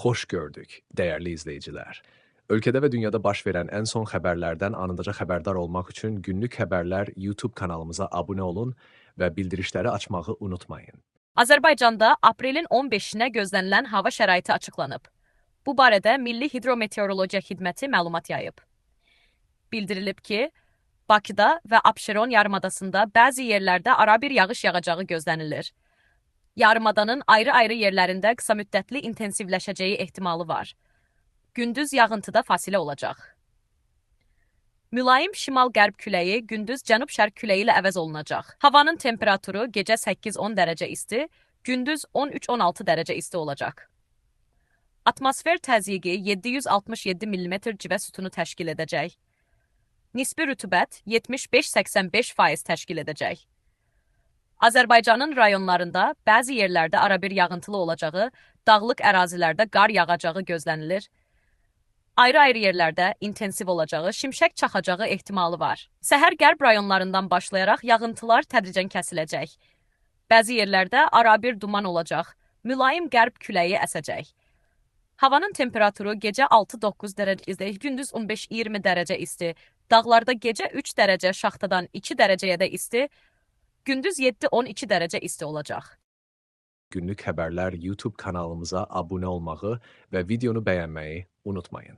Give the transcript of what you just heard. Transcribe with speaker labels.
Speaker 1: Hoş gördük, değerli izleyiciler. Ülkede ve dünyada baş verən ən son xəbərlərdən anındaca xəbərdar olmaq üçün Günlük Xəbərlər YouTube kanalımıza abunə olun və bildirişləri açmağı unutmayın.
Speaker 2: Azərbaycanda aprelin 15-nə gözlənilən hava şəraiti açıqlanıb. Bu barədə Milli Hidrometeorologiya Xidməti məlumat yayıb. Bildirilib ki, Bakıda və Abşeron yarımadasında bəzi yerlərdə arabir yağış yağacağı gözlənilir. Yarımadanın ayrı-ayrı yerlərində qısa müddətli intensivləşəcəyi ehtimalı var. Gündüz yağıntıda fasilə olacaq. Mülayim şimal-qərb küləyi gündüz cənub-şərq küləyi ilə əvəz olunacaq. Havanın temperaturu gecə 8-10 dərəcə isti, gündüz 13-16 dərəcə isti olacaq. Atmosfer təzyiqi 767 mm civə sütunu təşkil edəcək. Nisbi rütubət 75-85% təşkil edəcək. Azərbaycanın rayonlarında bəzi yerlərdə arabir yağıntılı olacağı, dağlıq ərazilərdə qar yağacağı gözlənilir. Ayrı-ayrı yerlərdə intensiv olacağı, şimşək çaxacağı ehtimalı var. Səhər qərb rayonlarından başlayaraq yağıntılar tədricən kəsiləcək. Bəzi yerlərdə arabir duman olacaq, mülayim qərb küləyi əsəcək. Havanın temperaturu gecə 6-9 dərəcə isti, gündüz 15-20 dərəcə isti, dağlarda gecə 3 dərəcə, şaxtadan 2 dərəcəyə də isti, gündüz 7-12 dərəcə isti olacaq.
Speaker 1: Günlük Xəbərlər YouTube kanalımıza abunə olmağı və videonu bəyənməyi unutmayın.